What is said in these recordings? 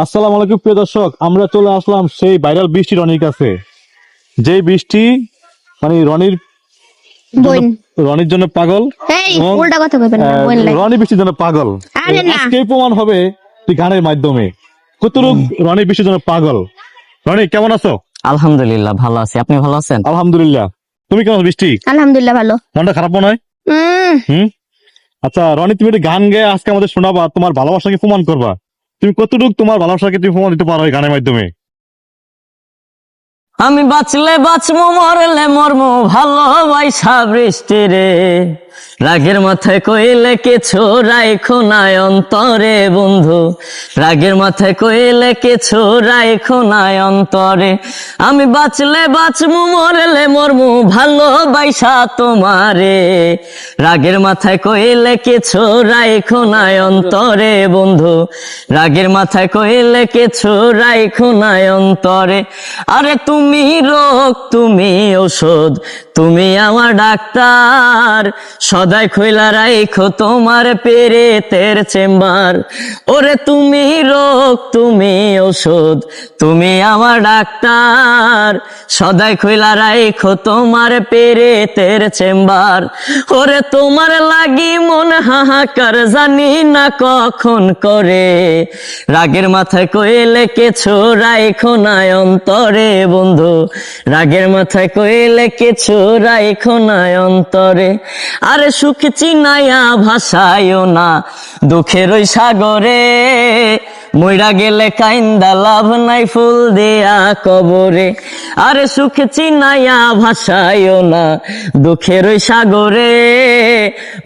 আসসালামু আলাইকুম প্রিয় দর্শক, আমরা চলে আসলাম সেই ভাইরাল বৃষ্টি রনির কাছে। যেই বৃষ্টি মানে বোন রনির জন্য পাগল এই এবং উল্টা কথা কইবেন না বোন লাগে। রনি বৃষ্টির জন্য পাগল। আরে না। আজকেই প্রমাণ হবে তুই গানের মাধ্যমে কতটুক রনি বৃষ্টির জন্য পাগল। রনি কেমন আছো? আলহামদুলিল্লাহ ভালো আছি, আপনি ভালো আছেন? আলহামদুলিল্লাহ। তুমি কেমন বৃষ্টি? আলহামদুলিল্লাহ ভালো। মনটা খারাপ মনে হয়? হুম। আচ্ছা রনি, তুমি একটা গান গেয়ে আজকে আমাদের শোনাবা, তোমার ভালোবাসাকে প্রমাণ করবা। তুমি কতটুক তোমার ভালোবাসাকে তুমি প্রমাণ দিতে পারো এই গানের মাধ্যমে? আমি বাঁচলে বাঁচবো, মরলে মরমু, ভালোবাসা বৃষ্টি রে। রাগের মাথায় কইলে কিছু রাইখো নাই অন্তরে বন্ধু, রাগের মাথায় কইলে কিছু রাইখো নাই অন্তরে। আমি বাঁচলে বাঁচবো, মরলে মরমু, ভালোবাসা তোমারে। রাগের মাথায় কইলে কিছু রাইখো নাই অন্তরে বন্ধু, রাগের মাথায় কইলে কিছু রাইখো নাই অন্তরে। আরে তুমি রোগ, তুমি ঔষধ, তুমি আমার ডাক্তার, সদাই খইলা রাইখো তোমার পেরেতের চেম্বার। ওরে তুমি রোগ, তুমি ঔষধ, তুমি আমার ডাক্তার, সদাই খইলা রাইখো তোমার পেরেতের চেম্বার। ওরে তোমার লাগি মন হাহাকার, জানি না কখন করে। রাগের মাথায় কইলে কিছু রাইখো নাই অন্তরে বন্ধু, রাগের মাথায় কইলে কিছু রাইখো নাই অন্তরে। আরে সুখ চিনাইয়া ভাসাইও না দুঃখের ওই সাগরে, মইরা গেলে কাইন্দা লাভ নাই ফুল দিয়া কবরে। আরে সুখ চিনাইয়া ভাসাইও না দুঃখের ওই সাগরে,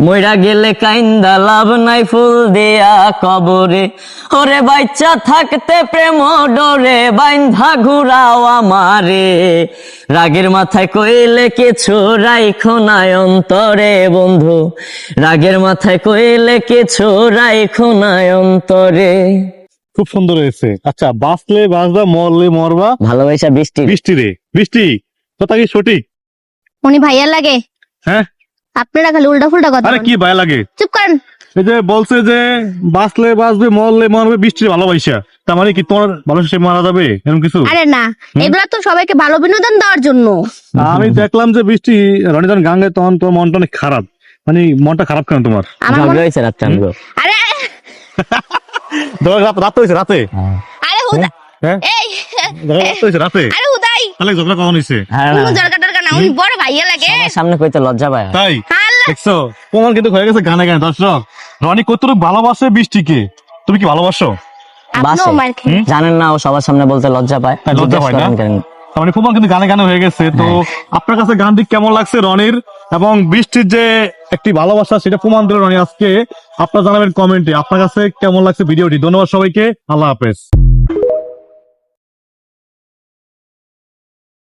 মইরা গেলে কাইন্দা লাভ নাই ফুল দিয়া কবরে। ওরে বাচ্চা থাকতে প্রেম ডরে বাইন্ধা ঘুরাও আমারে, রাগের মাথায় কইলে কিছু রাইখো নাই অন্তরে বন্ধু, রাগের মাথায় কইলে কিছু রাইখো নাই অন্তরে। খুব সুন্দর হয়েছে। আচ্ছা, বাঁচলে বাঁচবা, মরলে মরবা, ভালোবাসা বৃষ্টি। বৃষ্টি রে বৃষ্টি, কথা কি সঠিক? উনি ভাইয়া লাগে, হ্যাঁ। আপনারা খালি উল্টা ফুল্টা কথা আরে বলেন। কি ভয় লাগে? চুপ করেন। এই যে বলছে যে বাঁচলে বাঁচবে, মরলে মরবে, বৃষ্টির ভালোবাসা, তার মানে কি তোমার ভালোবাসা সে মারা যাবে এরকম কিছু? আরে না, এগুলা তো সবাইকে ভালো বিনোদন দেওয়ার জন্য। আমি দেখলাম যে বৃষ্টি রনি যখন গান গায় তখন তোমার মনটা অনেক খারাপ। মানে মনটা খারাপ কেন তোমার? আমার মনে- ঝগড়া হয়েছে রাত্রে আমগো। আরে রাতে হয়েছে রাতে? আরে হুদা হ্যাঁ, এই রাতে হয়েছে রাতে? আরে হুদাই তাহলে ঝগড়া কখন হয়েছে? হ্যাঁ কোনো জরকা টরকা না, উনি বড় ভাইয়া লাগে। আমার সামনে কইতে লজ্জা পায়। তাই আল্লাহ। দেখছো, প্রমাণ কিন্তু হয়ে গেছে গানে গানে। দর্শক, রনি কতটুকু ভালোবাসে বৃষ্টিকে। তুমি কি ভালোবাসো? আপনিও বাসে। মার খেয়ে জানেন না ও সবার সামনে বলতে লজ্জা পায়। তাই লজ্জা পায় না? জিজ্ঞেস করেন কেন? তার মানে প্রমাণ কিন্তু গানে গানে হয়ে গেছে। তো আপনার কাছে গানটি কেমন লাগছে রনির এবং বৃষ্টির যে একটি ভালোবাসা, সেটা প্রমাণ দিল রনি আজকে। আপনারা জানাবেন কমেন্টে আপনার কাছে কেমন লাগছে ভিডিওটি। ধন্যবাদ সবাইকে, আল্লাহ হাফেজ।